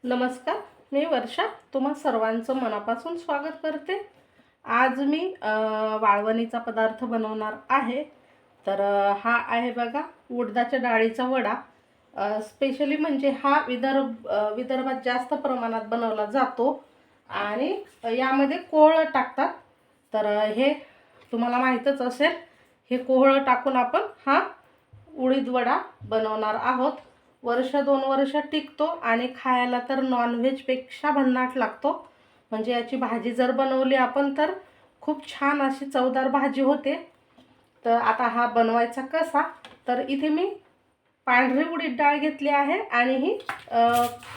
नमस्कार, मी वर्षा तुम्हा सर्वांचं मनापासून स्वागत करते। आज मी वाळवणीचा पदार्थ बनवणार आहे। तर हा आहे बघा उडदाच्या डाळीचा वडा। स्पेशली म्हणजे हा विदर्भात जास्त प्रमाणात बनवला जातो आणि यामध्ये कोहळं टाकतात। तर हे तुम्हाला माहीतच असेल, हे कोहळं टाकून आपण हा उडीद वडा बनवणार आहोत। वर्ष 2 वर्ष टिकतो आणि खायला तर नॉनव्हेजपेक्षा भन्नाट लागतो। म्हणजे याची भाजी जर बनवली आपण तर खूप छान अशी चवदार भाजी होते। तर आता हा बनवायचा कसा, तर इथे मी पांढरी उडीद डाळ घेतली आहे आणि ही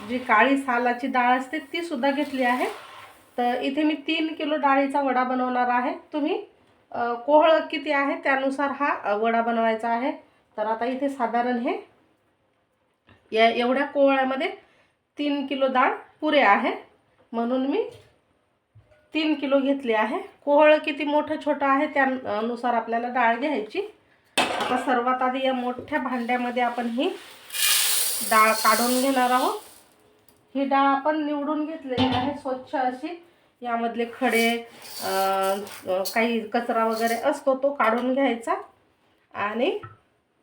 जी काळी सालाची डाळ असते ती सुद्धा घेतली आहे। तर इथे मी 3 किलो डाळीचा वडा बनवणार आहे। तुम्ही कोहळं किती आहे त्यानुसार हा वडा बनवायचा आहे। तर आता इथे साधारण हे या एवढ्या कोहळ्यामध्ये 3 किलो डाळ पुरे आहे, म्हणून मी 3 किलो घेतली आहे। कोहळं किती मोठं छोटं आहे त्यानुसार आपल्याला डाळ घ्यायची। आता सर्वात आधी या मोठ्या भांड्यामध्ये आपण ही डाळ काढून घेणार आहोत। ही डाळ आपण निवडून घेतलेली आहे स्वच्छ अशी। यामधले खडे काही कचरा वगैरे असतो तो काढून घ्यायचा आणि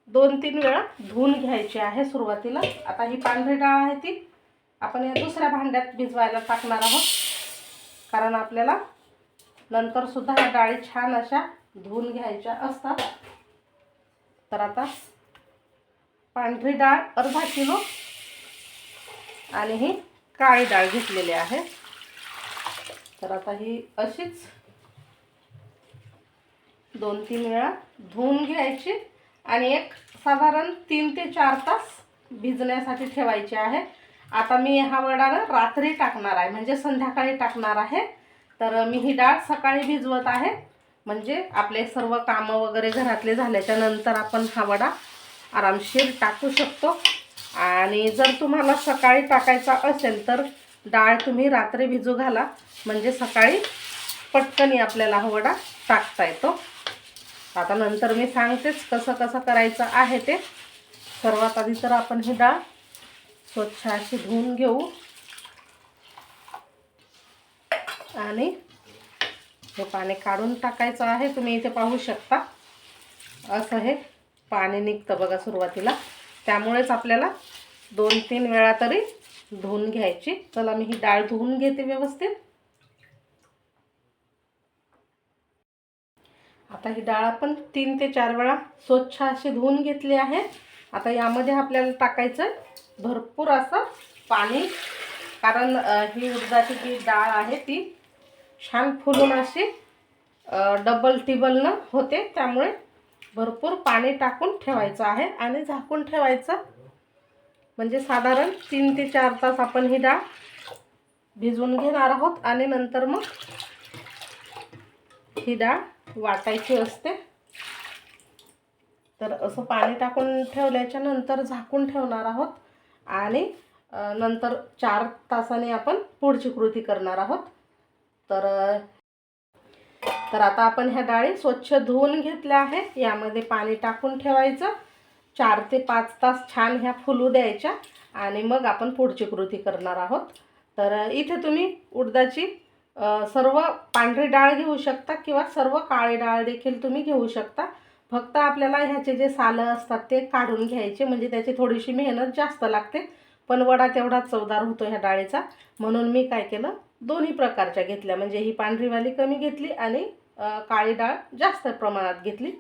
2-3 वेळा धुवून घ्यायची आहे सुरुवातीला। आता ही पांढरी डाळ आहे ती आपण या दुसऱ्या भांड्यात भिजवायला टाकणार आहोत, कारण आपल्याला नंतर सुद्धा ह्या डाळी छान अशा धुवून घ्यायच्या असतात। तर आता पांढरी डाळ अर्धा किलो आणि ही काळी डाळ घेतलेली आहे। तर आता ही अशीच 2-3 वेळा धुवून घ्यायची आणि एक साधारण 3 ते 4 तास भिजण्यासाठी ठेवायचे आहे। आता मी हा वडा रात्री टाकणार आहे, म्हणजे संध्याकाळी टाकणार आहे। तर मी ही डाळ सकाळी भिजवत आहे, म्हणजे आपले सर्व कामं वगैरे घरातले झाल्याच्या नंतर आपण हा वडा आरामशीर टाकू शकतो। आणि जर तुम्हाला सकाळी टाकायचा असेल तर डाळ तुम्ही रात्री भिजू घाला, म्हणजे सकाळी पटकन आपल्याला हा वडा टाकता येतो। आता नंतर मी सांगतेच कसं करायचं आहे ते। सर्वात आधी तर आपण ही डाळ स्वच्छ अशी धुवून घेऊ आणि हे पाणी काढून टाकायचं आहे। तुम्ही इथे पाहू शकता असं हे पाणी निघतं बघा सुरुवातीला, त्यामुळेच आपल्याला 2-3 वेळा तरी धुवून घ्यायची। चला मी ही डाळ धुवून घेते व्यवस्थित। आता ही डाळ आपण 3 ते 4 वेळा स्वच्छ अशी धुवून घेतली आहे। आता यामध्ये आपल्याला टाकायचं भरपूर असं पाणी, कारण ही उडदाची जी डाळ आहे ती छान फुलून अशी डबल टिबल न होते, त्यामुळे भरपूर पाणी टाकून ठेवायचं आहे आणि झाकून ठेवायचं। म्हणजे साधारण 3 ते 4 तास आपण ही डाळ भिजवून घेणार आहोत आणि नंतर मग ही डाळ वाटायची असते। तर असं पाणी टाकून ठेवल्याच्या नंतर झाकून ठेवणार आहोत आणि नंतर 4 तासांनी आपण पुढची कृती करणार आहोत। तर आता आपण ह्या डाळी स्वच्छ धुवून घेतल्या आहे। यामध्ये पाणी टाकून ठेवायचं, 4 ते 5 तास छान ह्या फुलू द्यायच्या आणि मग आपण पुढची कृती करणार आहोत। तर इथे तुम्ही उडदाची सर्व पांढरी डाळ घेऊ शकता किंवा सर्व काळी डाळ देखील तुम्ही घेऊ शकता। फक्त आपल्याला ह्याचे जे सालं असतात ते काढून घ्यायचे, म्हणजे त्याची थोडीशी मेहनत जास्त लागते, पण वडा तेवढा चवदार होतो ह्या डाळीचा। म्हणून मी काय केलं, दोन्ही प्रकारच्या घेतल्या, म्हणजे ही पांढरीवाली कमी घेतली आणि काळी डाळ जास्त प्रमाणात घेतली।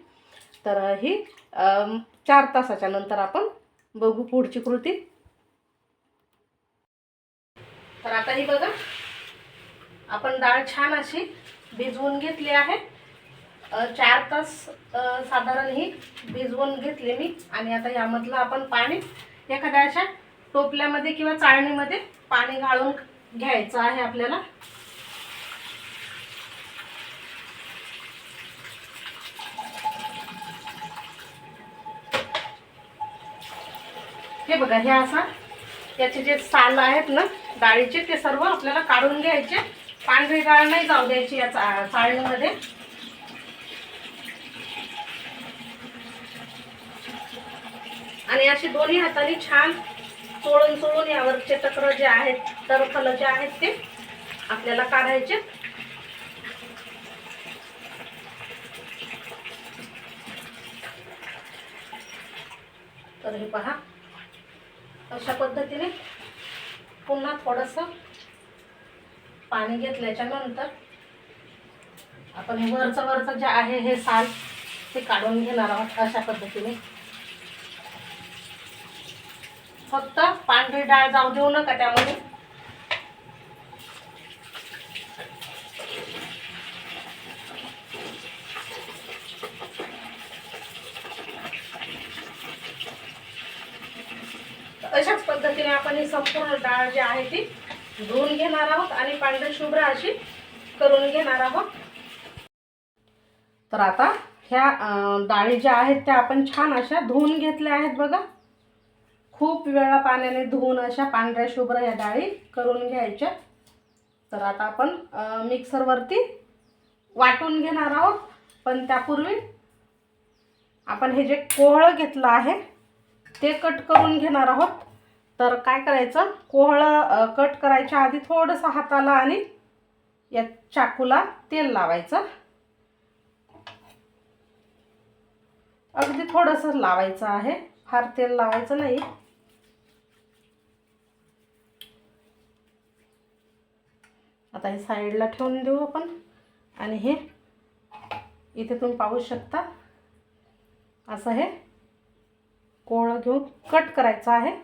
तर ही 4 तासाच्या नंतर आपण बघू पुढची कृती। तर आता ही बघा आपण डाळ छान अशी भिजवून घेतली आहे। 4 तास साधारण ही भिजवून घेतली मी। आणि आता यामधलं आपण पाणी एखाद्या अशा टोपल्यामध्ये किंवा चाळणीमध्ये पाणी गाळून घ्यायचं आहे आपल्याला। हे बघा, हे असा याचे जे साल आहेत ना डाळीचे ते सर्व आपल्याला काढून घ्यायचे। पांढरी डाळ नाही जाऊ द्यायची या चाळणीमध्ये। आणि अशी दोन्ही हाताने छान चोळून चोळून यावरचे टकर जे आहेत, टरफल जे आहेत ते आपल्याला काढायचे. तर हे पहा, अशा पद्धतीने पुन्हा थोडंसं पाणी घेतल्याच्या नंतर आपण हे वरचं जे आहे हे साल ते काढून घेणार आहोत. अशा पद्धतीने फक्त पांढरी डाळ जाऊ देऊ नका त्यामध्ये. अशाच पद्धतीने आपण ही संपूर्ण डाळ जी आहे ती धुवून घेणार आहोत आणि पांढरी शुभ्र अशी करून घेणार आहोत. तर आता ह्या डाळी ज्या आहेत त्या आपण छान अशा धुवून घेतल्या आहेत बघा. खूप वेळा पाण्याने धुवून अशा पांढऱ्या शुभ्र या डाळी करून घ्यायच्या. तर आता आपण मिक्सरवरती वाटून घेणार आहोत. पण त्यापूर्वी आपण हे जे कोहळं घेतलं आहे ते कट करून घेणार आहोत. तर काय करायचं, कोहळं कट करायच्या आधी थोडंसं हाताला आणि या चाकूला तेल लावायचं. अगदी थोडंसं लावायचं आहे, फार तेल लावायचं नाही. आता हे साईडला ठेवून देऊ आपण. आणि हे इथे तुम्ही पाहू शकता असं हे कोहळं घेऊन कट करायचं आहे.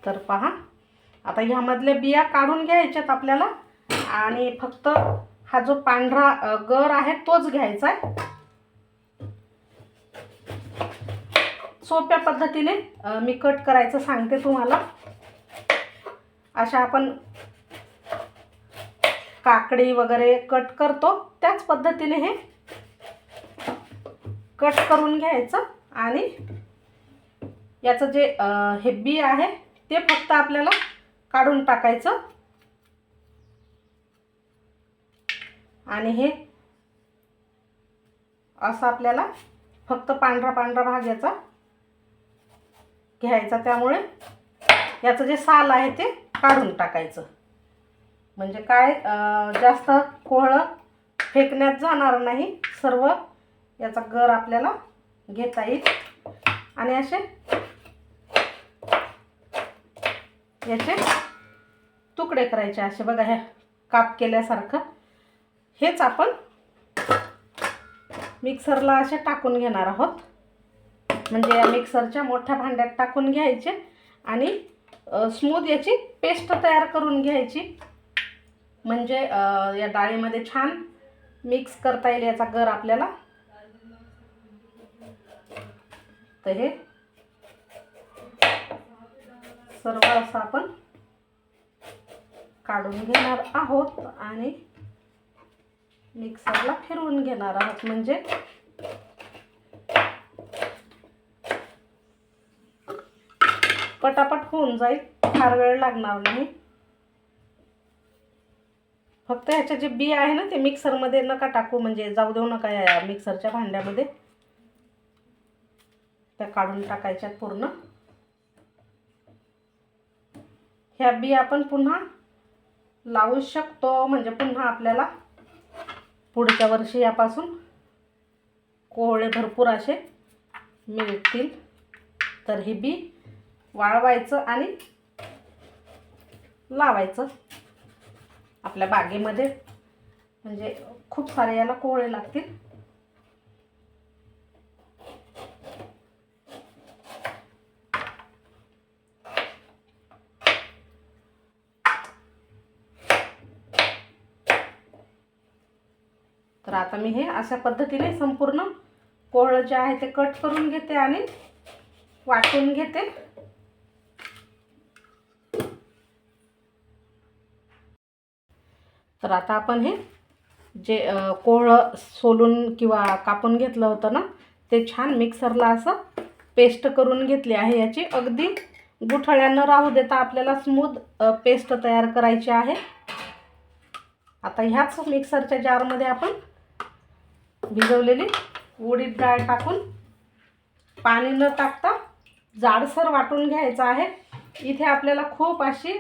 तर पहा, आता ह्यामधले बिया काढून घ्यायच्यात आपल्याला आणि फक्त हा जो पांढरा गर आहे तोच घ्यायचा आहे. सोप्या पद्धतीने मी कट करायचं सांगते तुम्हाला. अशा आपण काकडी वगैरे कट करतो त्याच पद्धतीने हे कट करून घ्यायचं. आणि याचं जे हे बी आहे ते फक्त आपल्याला काढून टाकायचं. आणि हे असं आपल्याला फक्त पांढरा पांढरा भाग याचा घ्यायचा. त्यामुळे याचं जे साल आहे ते काढून टाकायचं. म्हणजे काय, जास्त कोहळं फेकण्यात जाणार नाही. सर्व याचा गर आपल्याला घेता येईल. आणि असे याचे तुकडे करायचे असे बघा, ह्या काप केल्यासारखं. हेच आपण मिक्सरला असे टाकून घेणार आहोत. म्हणजे या मिक्सरच्या मोठ्या भांड्यात टाकून घ्यायचे आणि स्मूथ याची पेस्ट तयार करून घ्यायची. म्हणजे या डाळीमध्ये छान मिक्स करता येईल याचा गर आपल्याला. तर हे सर्व असं आपण काढून घेणार आहोत आणि मिक्सरला फिरवून घेणार आहोत. म्हणजे पटापट होऊन जाईल, फार वेळ लागणार नाही. फक्त ह्याचे जे बी आहे ना ते मिक्सरमध्ये नका टाकू, म्हणजे जाऊ देऊ नका या मिक्सरच्या भांड्यामध्ये. त्या काढून टाकायच्या पूर्ण. ह्या बी आपण पुन्हा लावू शकतो. म्हणजे पुन्हा आपल्याला पुढच्या वर्षी यापासून कोहळे भरपूर असे मिळतील. तर हे बी वाळवायचं आणि लावायचं आपल्या बागेमध्ये. म्हणजे खूप सारे याला कोहळे लागतील. तर आता मी हे अशा पद्धतीने संपूर्ण कोहळं जे आहे ते कट करून घेते आणि वाटून घेते. तर आता आपण हे जे कोहळं सोलून किंवा कापून घेतलं होतं ना ते छान मिक्सरला असं पेस्ट करून घेतली आहे याची. अगदी गुठळ्या न राहू देता आपल्याला स्मूथ पेस्ट तयार करायची आहे. आता ह्याच मिक्सरच्या जारमध्ये आपण भिजवलेली उडीद डाळ टाकून पाणी न टाकता जाडसर वाटून घ्यायचं आहे. इथे आपल्याला खूप अशी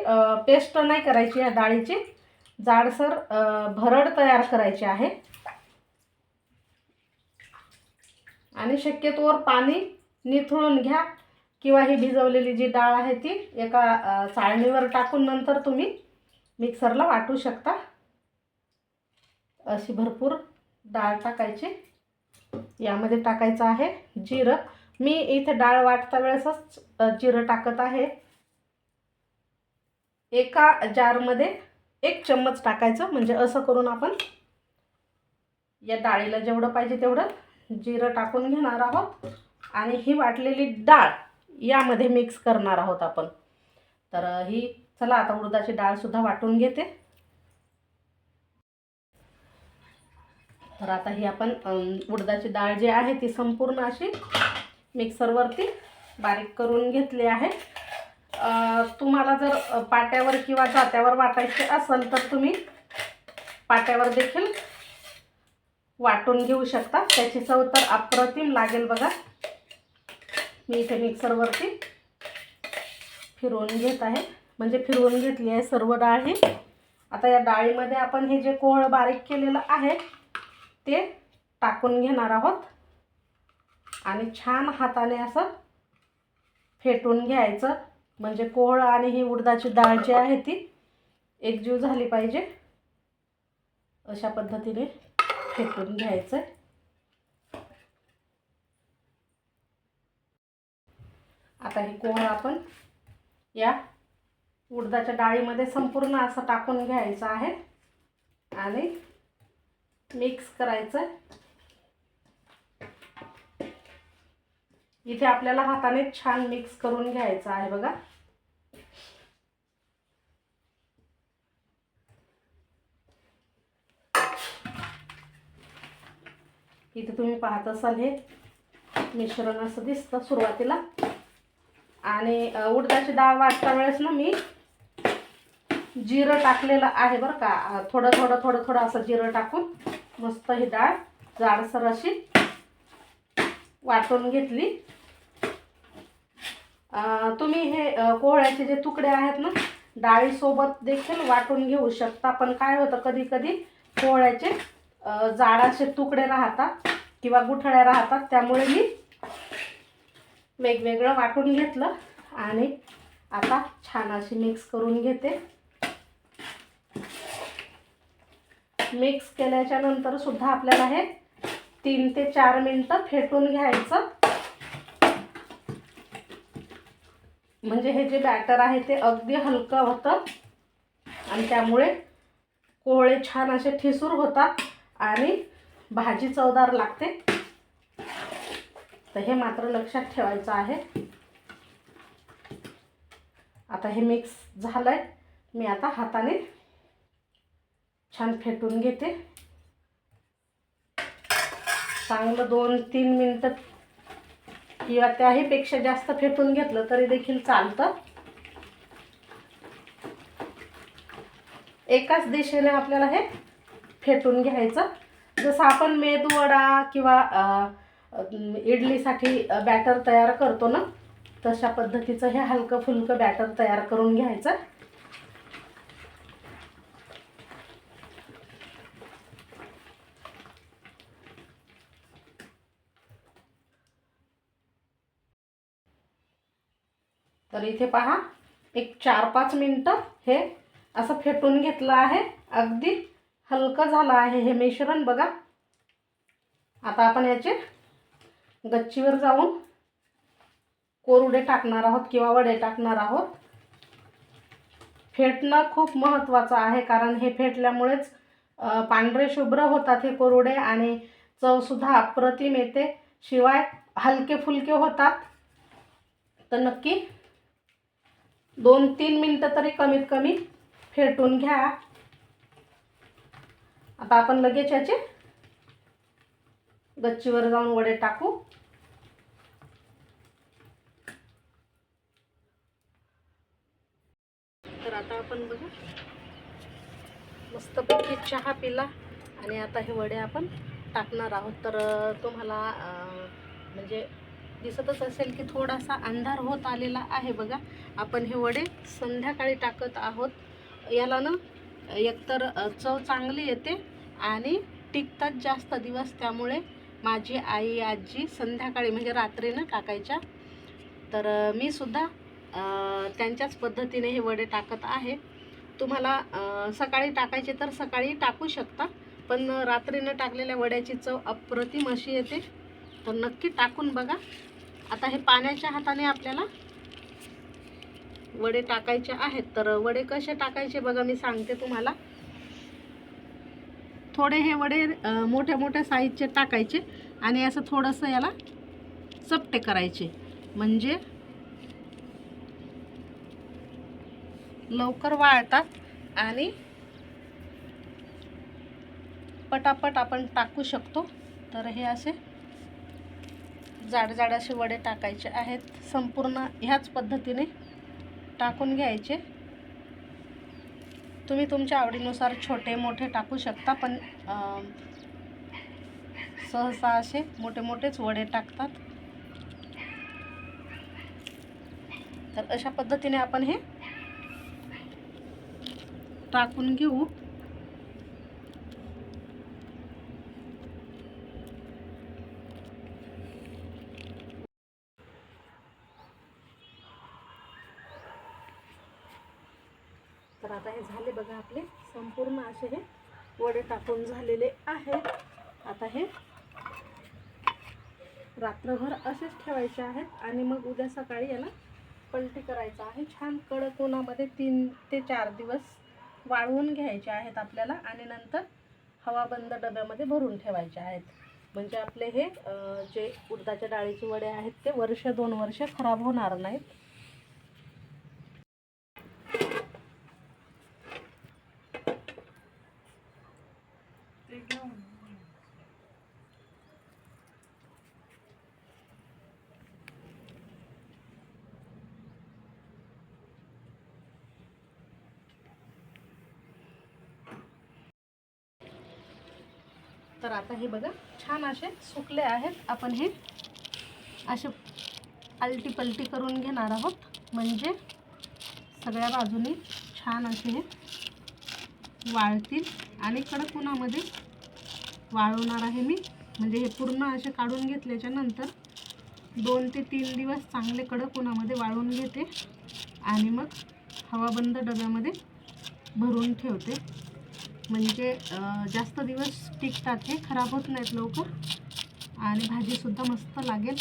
पेस्ट नाही करायची या डाळीची, जाडसर भरड तयार करायची आहे. आणि शक्यतोवर पाणी निथळून घ्या किंवा ही भिजवलेली जी डाळ आहे ती एका चाळणीवर टाकून नंतर तुम्ही मिक्सरला वाटू शकता. अशी भरपूर डाळ टाकायची. यामध्ये टाकायचं आहे जिरं. मी इथे डाळ वाटता वेळेसच जिरं टाकत आहे. एका जारमध्ये 1 चम्मच टाकायचं, म्हणजे असं करून आपण या डाळीला जेवढं पाहिजे तेवढं जिरं टाकून घेणार आहोत आणि ही वाटलेली डाळ यामध्ये मिक्स करणार आहोत आपण. तर ही चला आता उडदाची डाळसुद्धा वाटून घेते. तर आता ही आपण उडदाची डाळ जी आहे ती संपूर्ण अशी मिक्सरवरती बारीक करून घेतली आहे. तुम्हाला जर पाट्यावर किंवा जात्यावर वाटायचे असेल तर तुम्ही पाट्यावर देखील वाटून घेऊ शकता. त्याची चव तर अप्रतिम लागेल बघा. मी इथे मिक्सरवरती फिरवून घेत आहे, म्हणजे फिरवून घेतली आहे सर्व डाळ ही. आता या डाळीमध्ये आपण हे जे कोहळ बारीक केलेलं आहे ते टाकून घेणार आहोत आणि छान हाताने असं फेटून घ्यायचं, म्हणजे कोहळ आणि ही उडदाची डाळ जी आहे ती एकजीव झाली पाहिजे. अशा पद्धतीने फेटून घ्यायचं. आता हे कोहळ आपण या उडदाच्या डाळीमध्ये संपूर्ण असं टाकून घ्यायचं आहे आणि मिक्स करायचं. इथे आपल्याला हाताने छान मिक्स करून घ्यायचं आहे बघा. इथे तुम्ही पाहत असाल हे मिश्रण असं दिसतं सुरुवातीला. आणि उडदाची डाळ वाटता वेळेस ना मी जिरं टाकलेलं आहे बरं का. थोडं थोडं थोडं थोडं असं जिरं टाकून मस्त ही डाळ जाडसर अशी वाटून घेतली. तुम्ही हे कोहळ्याचे जे तुकडे आहेत ना डाळीसोबत देखील वाटून घेऊ शकता. पण काय होतं कधी कधी कोहळ्याचे जाड असे तुकडे राहतात किंवा गुठळ्या राहतात, त्यामुळे मी वेगवेगळं वाटून घेतलं आणि आता छान अशी मिक्स करून घेते. मिक्स केल्याच्या नंतर सुद्धा आपल्याला हे 3 ते 4 मिनिटं फेटून घ्यायचं, म्हणजे हे जे बॅटर आहे ते अगदी हलकं होतं आणि त्यामुळे कोहळे छान असे ठिसूर होतात आणि भाजी चवदार लागते. तर हे मात्र लक्षात ठेवायचं आहे. आता हे मिक्स झालंय. मी आता हाताने छान फेटून घेते. चांगलं 2-3 मिनिटं किंवा त्याहीपेक्षा जास्त फेटून घेतलं तरी देखील चालतं. एकाच दिशेने आपल्याला हे फेटून घ्यायचं. जसं आपण मेदू वडा किंवा इडलीसाठी बॅटर तयार करतो ना, तशा पद्धतीचं हे हलकं फुलकं बॅटर तयार करून घ्यायचं. तर इथे पहा एक 4-5 मिनिटं हे असं फेटून घेतलं आहे. अगदी हलकं झालं आहे हे मिश्रण बघा. आता आपण याचे गच्चीवर जाऊन कोरडे टाकणार आहोत किंवा वडे टाकणार आहोत. फेटणं खूप महत्त्वाचं आहे, कारण हे फेटल्यामुळेच पांढरे शुभ्र होतात हे कोरडे आणि चवसुद्धा अप्रतिम येते. शिवाय हलके फुलके होतात. तर नक्की 2-3 मिनिटं तरी कमीत कमी फेटून घ्या. आता आपण लगेच याचे गच्चीवर जाऊन वडे टाकू. आता आपण बघा मस्तपैकी चहा पिला आणि आता हे वडे आपण टाकणार आहोत. तर तुम्हाला म्हणजे दिसतच असेल की थोडासा अंधार होत आलेला आहे बघा. आपण हे वडे संध्याकाळी टाकत आहोत. याला ना एकतर चव चांगली येते आणि टिकतात जास्त दिवस, त्यामुळे माझी आई आजी संध्याकाळी म्हणजे रात्रीनं टाकायच्या. तर मी सुद्धा त्यांच्याच पद्धतीने हे वडे टाकत आहे. तुम्हाला सकाळी टाकायचे तर सकाळी टाकू शकता, पण रात्रीनं टाकलेल्या वड्याची चव अप्रतिम अशी येते. तर नक्की टाकून बघा. आता हे पाण्याच्या हाताने आपल्याला वडे टाकायचे आहेत. तर वडे कसे टाकायचे बघा, मी सांगते तुम्हाला. थोडे हे वडे मोठ्या मोठ्या साईजचे टाकायचे आणि असं थोडंसं याला चपटे करायचे, म्हणजे लवकर वाळतात आणि पटापट आपण टाकू शकतो. तर हे असे जाड जाड असे वडे टाकायचे आहेत. संपूर्ण ह्याच पद्धतीने टाकून घ्यायचे. तुम्ही तुमच्या आवडीनुसार छोटे मोठे टाकू शकता, पण सहसा असे मोठे मोठेच वडे टाकतात. तर अशा पद्धतीने आपण हे टाकून घेऊ. तर आता हे झाले बघा, आपले संपूर्ण असे हे वडे टाकून झालेले आहेत. आता हे रात्रभर असेच ठेवायचे आहेत आणि मग उद्या सकाळी याला पलटी करायचं आहे. छान कडक उन्हामध्ये 3 ते 4 दिवस वाळवून घ्यायचे आहेत आपल्याला आणि नंतर हवाबंद डब्यामध्ये भरून ठेवायचे आहेत. म्हणजे आपले हे जे उडदाच्या डाळीचे वडे आहेत ते वर्ष 2 वर्ष खराब होणार नाहीत. तर आता हे बघा छान असे सुकले आहेत. आपण हे असे आलटी पलटी करून घेणार आहोत, म्हणजे सगळ्या बाजूनी छान असे हे वाळतील. आणि कडक उन्हामध्ये वाळवणार आहे मी, म्हणजे हे पूर्ण असे काढून घेतल्याच्या नंतर 2 ते 3 दिवस चांगले कडक उन्हामध्ये वाळवून घेते आणि मग हवाबंद डब्यामध्ये भरून ठेवते. म्हणजे जास्त दिवस टिकतात, हे खराब होत नाहीत लवकर आणि भाजीसुद्धा मस्त लागेल.